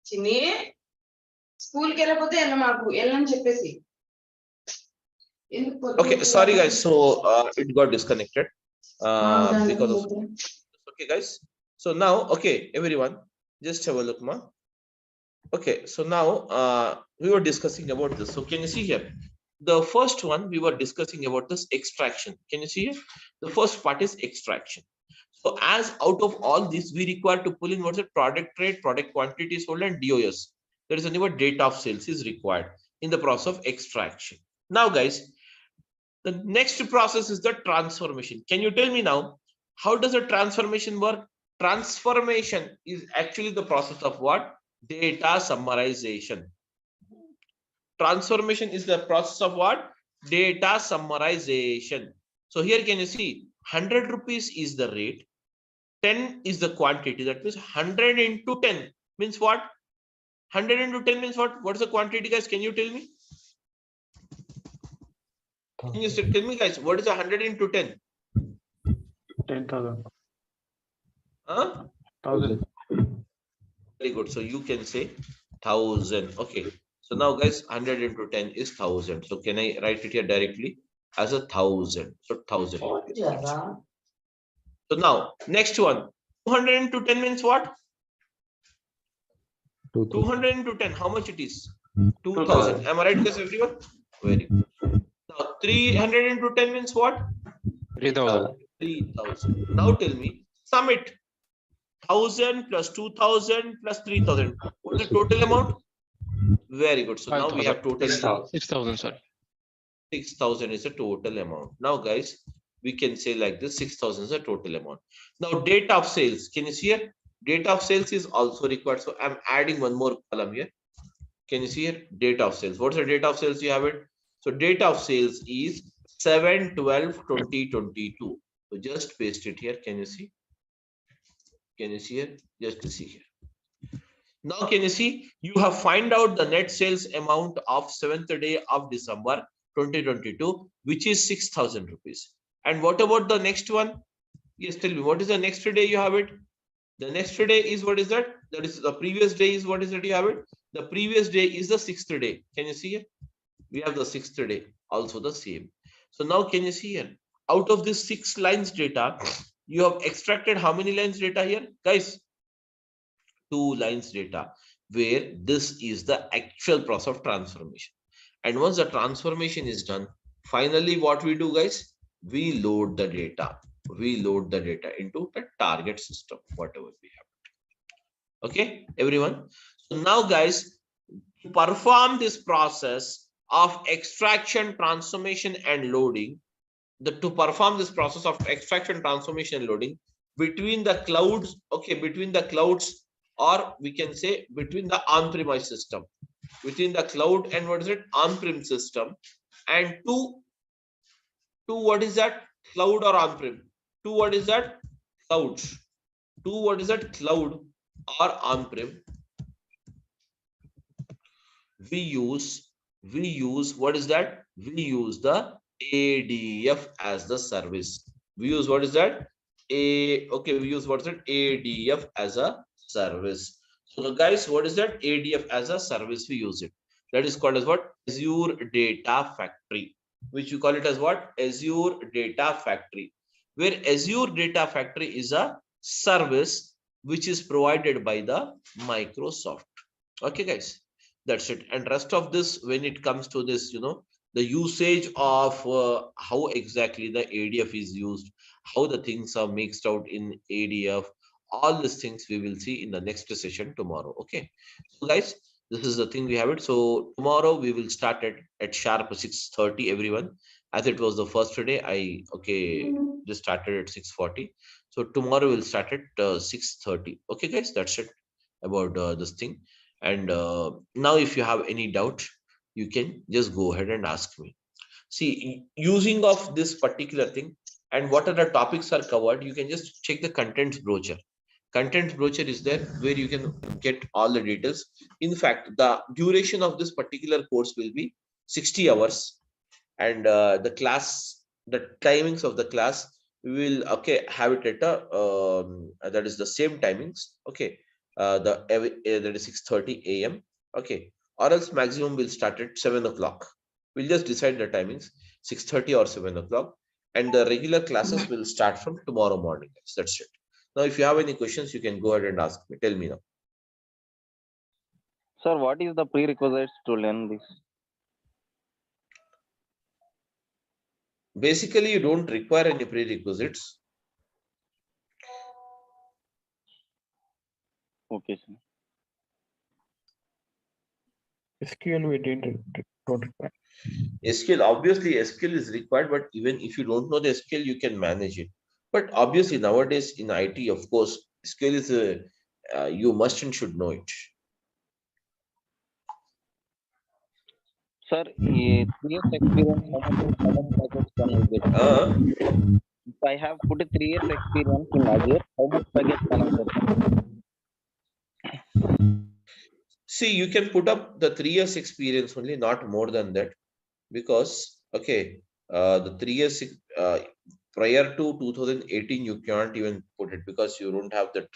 చిన్ని స్కూల్కి వెళ్ళకపోతే వెళ్ళ మాకు వెళ్ళని చెప్పేసి Okay, sorry guys. So it got disconnected because of. Okay, guys. So now, okay, everyone, just have a look, ma. Okay, so now we were discussing about this. So can you see here? The first one we were discussing about this extraction. Can you see here? The first part is extraction. So as out of all this, we require to pull in what's the product rate, product quantity sold, and DOS. There is a new date of sales is required in the process of extraction. Now, guys, the next process is the transformation. Can you tell me now, how does a transformation work? Transformation is actually the process of what? Data summarization. Transformation is the process of what? Data summarization. So here can you see 100 rupees is the rate, 10 is the quantity. That means 100 into 10 means what? 100 into 10 means what? What is the quantity, guys? Can you tell me? Can you tell me, guys, what is 100 into 10? 10,000. Huh? 1,000. Very good. So you can say 1,000. Okay. So now, guys, 100 into 10 is 1,000. So can I write it here directly as 1,000? So 1,000. So now, next one. 200 into 10 means what? 200 into 10, how much it is? 2000. 2000. Am I right, guys, everyone? Very good. Now 300 into 10 means what? 3000. 3000. Now tell me, sum it. 1000 plus 2000 plus 3000. What is the total amount? Very good. So now we have total 6000, sorry. 6000 is a total amount. Now, guys, we can say like this: 6000 is a total amount. Now, date of sales. Can you see here? Date of sales is also required. So I'm adding one more column here. Can you see here? Date of sales. What's the date of sales? You have it. So date of sales is 7/12/2022. So just paste it here. Can you see? Can you see here? Just to see here. Now, can you see? You have find out the net sales amount of 7th day of December 2022, which is 6000 rupees. And what about the next one? Yes, tell me, what is the next day you have it? The next day is what is that? That is the previous day is what is that you have it? The previous day is the 6th day. Can you see here? We have the 6th day, also the same. So now can you see here? Out of this 6 lines data, you have extracted how many lines data here? Guys, 2 lines data, where this is the actual process of transformation. And once the transformation is done, finally what we do, guys? We load the data. We load the data into the target system, whatever we have. Okay, everyone. So now, guys, to perform this process of extraction, transformation, and loading, to perform this process of extraction, transformation, and loading between the clouds, okay, between the clouds, or we can say between the on-premise system, between the cloud and what is it? On-prem system, and to what is that? Cloud or on-prem? To what is that? Clouds. To what is that? Cloud or on-prem. We use what is that? We use the ADF as the service. We use what is that? We use what is it? ADF as a service. So guys, what is that? ADF as a service, we use it. That is called as what? Azure Data Factory, which you call it as what? Azure Data Factory, where Azure Data Factory is a service which is provided by the Microsoft. Okay, guys, that's it. And rest of this, when it comes to this, the usage of how exactly the ADF is used, how the things are mixed out in ADF, all these things we will see in the next session tomorrow. Okay, so guys, this is the thing we have it. So tomorrow we will start at sharp 6:30, everyone. As it was the first day, I just started at 6:40. So tomorrow we'll start at 6:30. Okay, guys, that's it about this thing. And now if you have any doubt, you can just go ahead and ask me. See, using of this particular thing and what are the topics are covered, you can just check the contents brochure. Contents brochure is there where you can get all the details. In fact, the duration of this particular course will be 60 hours, and the timings of the class, we will have it at that is the same timings. Okay, that is 6:30 a.m. Okay, or else maximum will start at 7 o'clock. We'll just decide the timings, 6:30 or 7 o'clock, and the regular classes will start from tomorrow morning. That's it. Now, if you have any questions, you can go ahead and ask me. Tell me now. Sir, what is the prerequisites to learn this? Basically, you don't require any prerequisites. Okay, sir. SQL we don't require. SQL, obviously SQL is required, but even if you don't know the SQL, you can manage it. But obviously nowadays in IT, of course, SQL is you must and should know it. Sir, 3 years experience, how much package can I get? If I have put 3 years experience in Azure, how much package can I get? See, you can put up the 3 years experience only, not more than that, because the 3 years prior to 2018 you can't even put it because you don't have that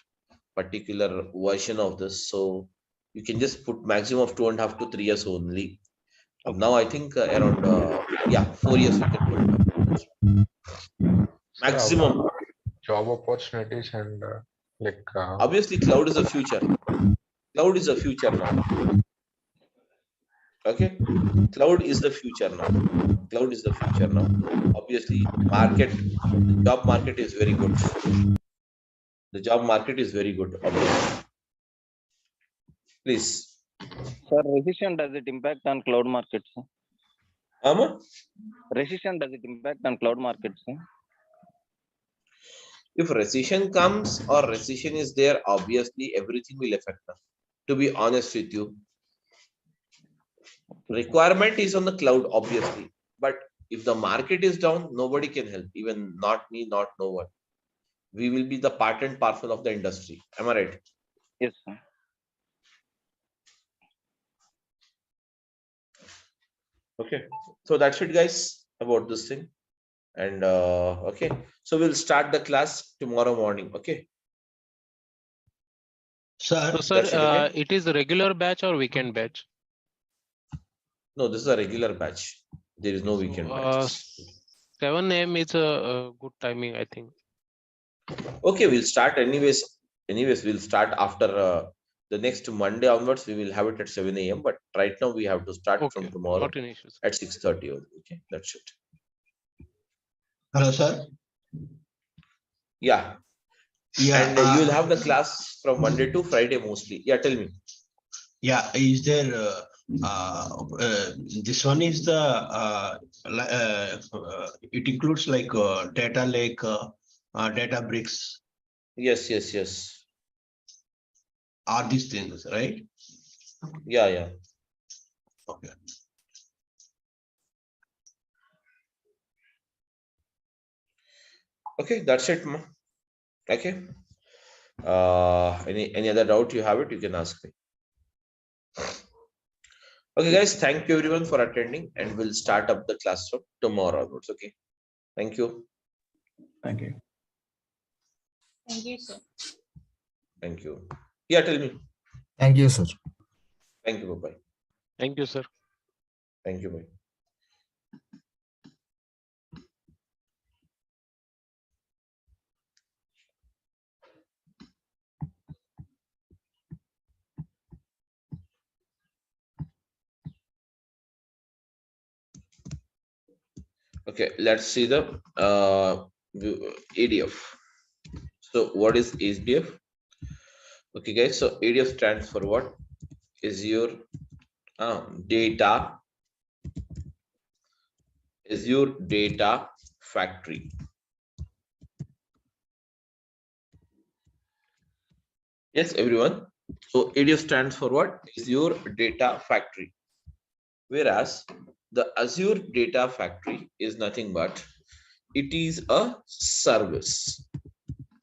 particular version of this. So you can just put maximum of 2.5 to 3 years only. Now I think around 4 years you can put it up. Maximum. Job opportunities and Obviously cloud is the future. Cloud is the future now. Okay, cloud is the future now. Cloud is the future now. Obviously, the job market is very good. The job market is very good. Obviously. Please. Sir, recession, does it impact on cloud markets? Recession, does it impact on cloud markets? If recession comes or recession is there, obviously everything will affect us. To be honest with you, requirement is on the cloud, obviously. But if the market is down, nobody can help. Even not me, not no one. We will be the part and parcel of the industry. Am I right? Yes, sir. Okay. So that's it, guys, about this thing. And okay. So we'll start the class tomorrow morning. Okay. Sir, So, sir, That's it, okay? it is a regular batch or weekend batch? No, this is a regular batch. There is no weekend batches. 7 a.m. is a good timing, I think. Okay, we'll start anyways. We'll start after the next Monday onwards. We will have it at 7 a.m. But right now we have to start from tomorrow Not an issue. at 6:30. Okay, that's it. hello, sir. Yeah. Yeah, And you will have the class from Monday to Friday mostly. Yeah, tell me. yeah. Is there this one is the it includes like data lake, data bricks, Yes, yes, yes. are these things, right? Yeah, yeah. Okay. Okay, that's it, ma. Okay. Any other doubt you have it, you can ask me. Okay, guys, thank you everyone for attending, and we'll start up the class from tomorrow onwards. Okay. Thank you. Thank you. Thank you, sir. Thank you. Yeah, tell me. Thank you, sir. Thank you. Bye-bye. Thank you, sir. Thank you. Bye. Okay, let's see the ADF. So what is ADF? Okay, guys, so ADF stands for what? Azure data factory. Yes, everyone. So ADF stands for what? Azure data factory. Whereas the Azure data factory is nothing but it is a service.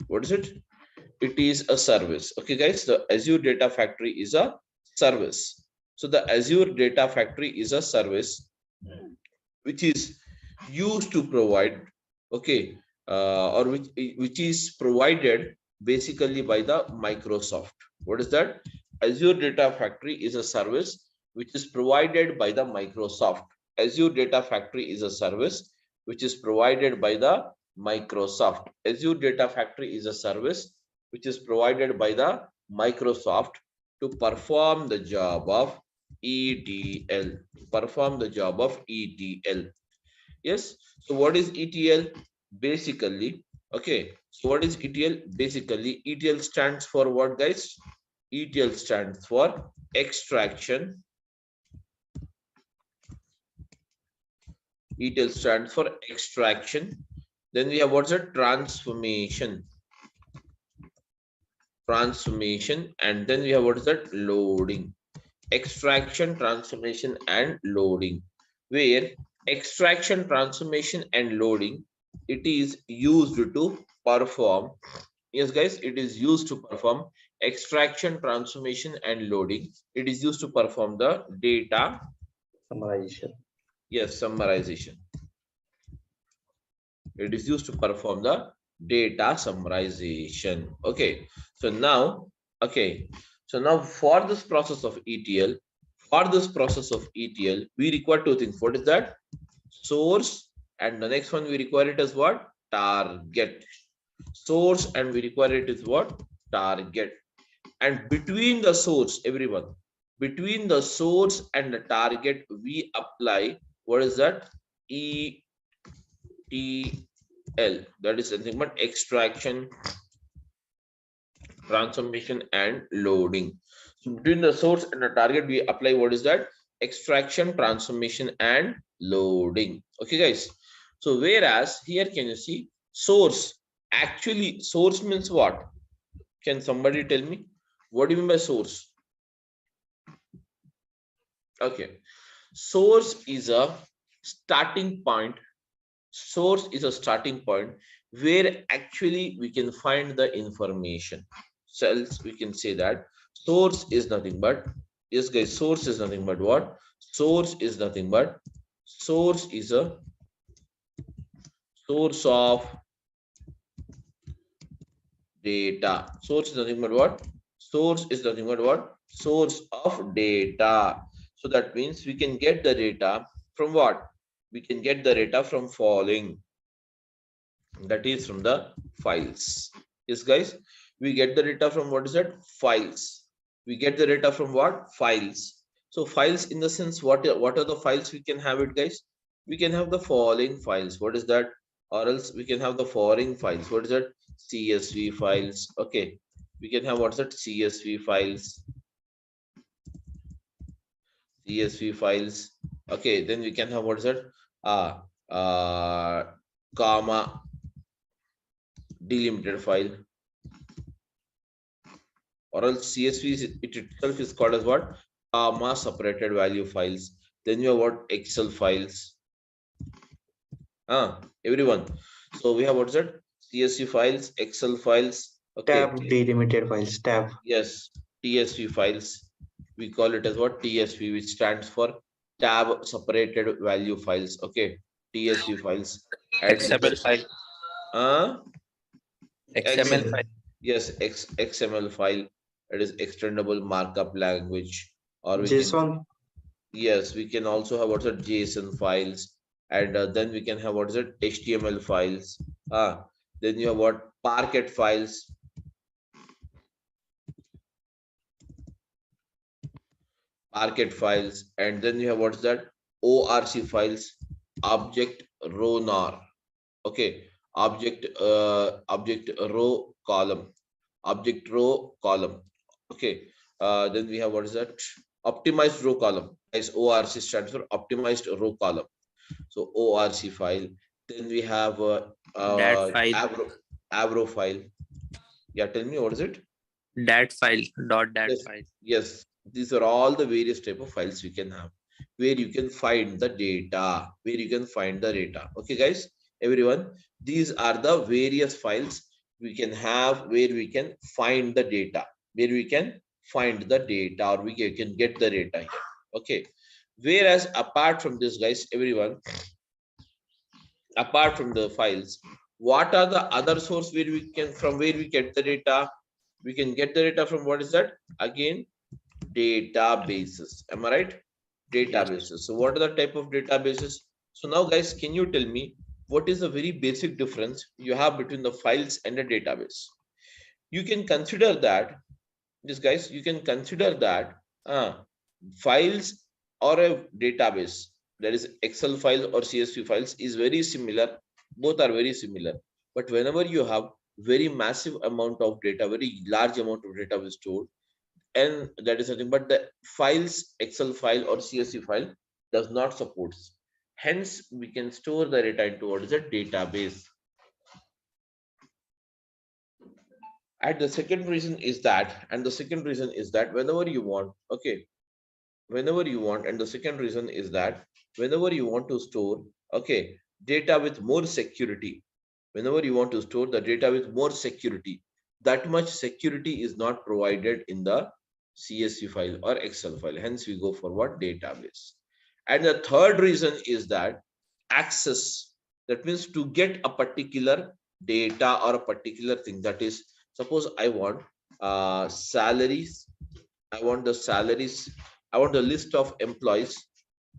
What is it? It is a service. Okay, guys, the Azure data factory is a service. So the Azure data factory is a service which is used to provide, okay, or which is provided basically by the Microsoft. What is that? Azure data factory is a service which is provided by the Microsoft. Azure data factory is a service which is provided by the Microsoft. Azure data factory is a service which is provided by the Microsoft to perform the job of ETL. Perform the job of ETL. Yes. So what is ETL? Basically, okay. So what is ETL? Basically, ETL stands for what, guys? ETL stands for extraction. ETL stands for extraction. Then we have what's a transformation. Transformation, and then we have what is that? Loading. Extraction, transformation, and loading. Where extraction, transformation, and loading, it is used to perform. Yes, guys, it is used to perform extraction, transformation, and loading. It is used to perform the data Summarization. yes, summarization. It is used to perform the data summarization. Okay, so now, okay, so now for this process of ETL, we require two things. What is that? Source, and the next one we require it as what? Target. Source, and we require it is what? Target. And between the source, everyone, between the source and the target, we apply what is that? ETL. That is nothing but extraction, transformation, and loading. So between the source and the target, we apply what is that? Extraction, transformation, and loading. Okay, guys. So whereas here, can you see source? Actually, source means what? Can somebody tell me? What do you mean by source? Okay. Source is a starting point. Source is a starting point where actually we can find the information. So else we can say that source is nothing but, yes guys, source is nothing but what? Source is nothing but, source is a source of data. Source is nothing but what? Source is nothing but what? Source of data. So that means we can get the data from what? We can get the data from following. That is from the files. Yes, guys. We get the data from what is that? Files. We get the data from what? Files. So files in the sense, what are the files we can have it, guys? We can have the following files. What is that? Or else we can have the following files. What is that? CSV files. Okay. We can have what's that? CSV files. CSV files. Okay. Then we can have what is that? Comma delimited file, or else CSV it itself is called as what? Comma separated value files. Then you have what? Excel files. Everyone. So we have what's that? CSV files, Excel files. Okay. Tab delimited files. Tab. Yes. TSV files. We call it as what? TSV, which stands for tab separated value files. Okay. TSV files. And XML file. XML file. Yes, XML file. It is extendable markup language. Or we JSON. can, yes, we can also have what's a JSON files, and then we can have what is it? HTML files. Then you have what? Parquet files. Parquet files, and then you have what's that? ORC files. Object row nar. Okay. Object row column. Object row column. Okay. Then we have what is that? Optimized row column. As ORC stands for optimized row column. So ORC file. Then we have Dat file. Avro file. Yeah, tell me what is it? Dat file. Dat Yes, file. yes. These are all the various type of files you can have, where you can find the data. Okay, guys, everyone. These are the various files we can have where we can find the data. Or we can get the data here. Okay. Whereas apart from this, guys, everyone, apart from the files, what are the other source where we can get the data? We can get the data from what is that? Again, databases. Am I right? Databases. So what are the type of databases? So now, guys, can you tell me what is the very basic difference you have between the files and the database? You can consider that, this guys, you can consider that files or a database, that is Excel file or CSV files, is very similar. Both are very similar. But whenever you have very massive amount of data, very large amount of data is stored, and that is nothing but the files, Excel file or CSV file does not support. Hence, we can store the data into what is a database. And the second reason is that, whenever you want, okay, whenever you want, and the second reason is that whenever you want to store, okay, data with more security, whenever you want to store the data with more security, that much security is not provided in the CSV file or Excel file. Hence, we go for what? Database. And the third reason is that access. That means to get a particular data or a particular thing. That is, suppose I want salaries. I want the salaries. I want the list of employees.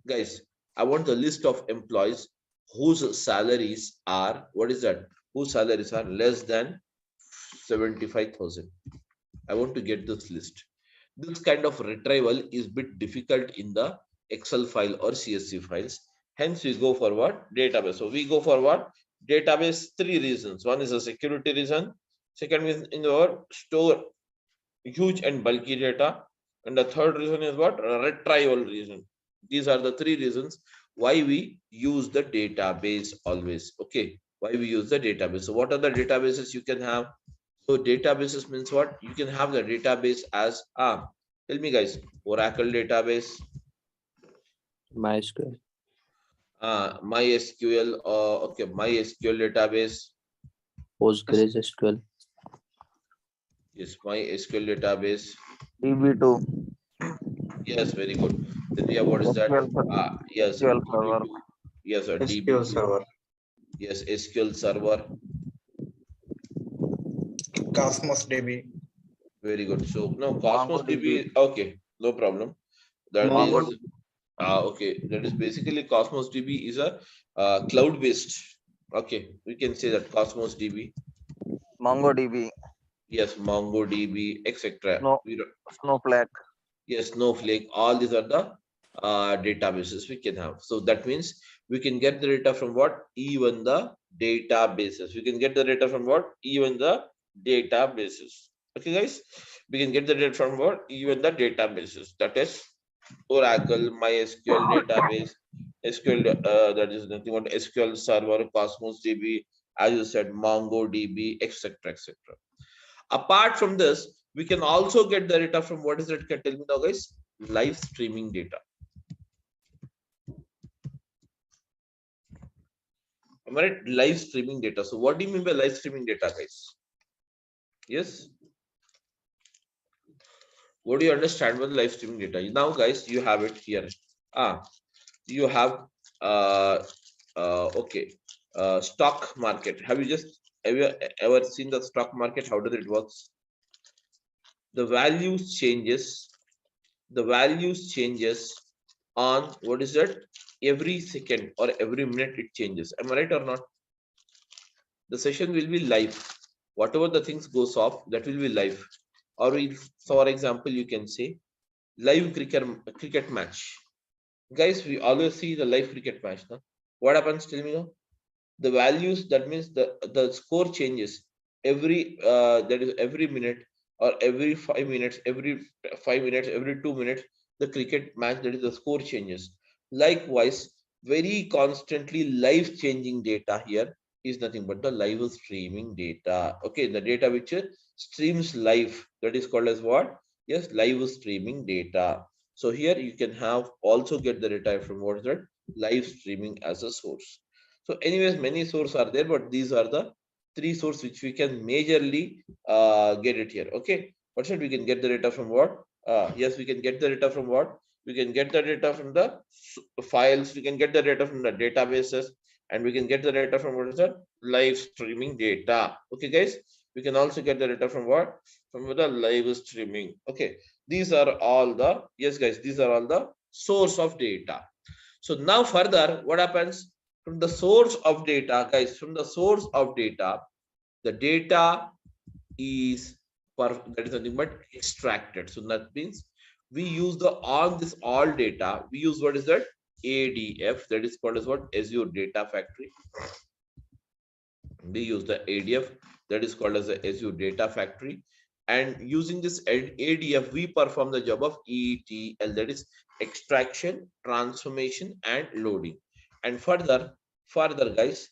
Guys, I want the list of employees whose salaries are, what is that? Whose salaries are less than 75,000. I want to get this list. This kind of retrieval is bit difficult in the Excel file or CSV files. Hence, we go for what? Database. So we go for what? Database, 3 reasons. One is a security reason. Second is in our store huge and bulky data. And the third reason is what? Retrieval reason. These are the 3 reasons why we use the database always. Okay. Why we use the database. So what are the databases you can have? So databases means what? You can have the database as tell me guys, Oracle database, MySQL. MySQL, okay, MySQL database. PostgreSQL. Yes, MySQL database. DB2. Yes, very good. Then we have what is that? Yes, SQL DB2. server. Yes, a SQL DB2. server. Yes, SQL server. Cosmos DB. Very good. So now Cosmos DB. Okay, no problem. That Mongo. is okay. That is basically Cosmos DB is a cloud based. Okay, we can say that Cosmos DB. MongoDB. Yes, MongoDB, etc. No, Snowflake. Yes, Snowflake. All these are the databases we can have. So that means we can get the data from what? Even the databases. We can get the data from what? Even the databases. Okay, guys. We can get the data from what? Even the databases. That is Oracle, MySQL database, SQL. That is nothing but SQL Server, Cosmos DB, as you said, MongoDB, etc., etc. Apart from this, we can also get the data from what is it? Can tell me now, guys? Live streaming data. Am I right? Live streaming data. So, what do you mean by live streaming data, guys? Yes. What do you understand by live streaming data? Now, guys, you have it here. You have okay, stock market. Have you ever seen the stock market? How does it works? The values changes. The values changes on what is that? Every second or every minute it changes. Am I right or not? The session will be live. Whatever the things goes off, that will be live. Or for example, you can say live cricket match. Guys, we always see the live cricket match. No? What happens? Tell me now. The values, that means the score changes every that is every minute or every 5 minutes, every 5 minutes, every 2 minutes, the cricket match, that is the score changes. Likewise, very constantly live changing data here is nothing but the live streaming data. Okay, the data which streams live, that is called as what? Yes, live streaming data. So here you can have also get the data from what is that? Live streaming as a source. So anyways, many sources are there, but these are the 3 sources which we can majorly get it here. Okay, what should we can get the data from what? Yes, we can get the data from what? We can get the data from the files. We can get the data from the databases, and we can get the data from what is that? Live streaming data. Okay, guys, we can also get the data from what? From the live streaming. Okay, these are all the, yes, guys, these are all the source of data. So now further, what happens? From the source of data, guys, from the source of data, the data is that is nothing but extracted. So that means we use the on this all data, we use what is that? ADF, that is called as what? Azure Data Factory. We use the ADF, that is called as the Azure Data Factory. And using this ADF, we perform the job of ETL, that is extraction, transformation, and loading. And further, guys,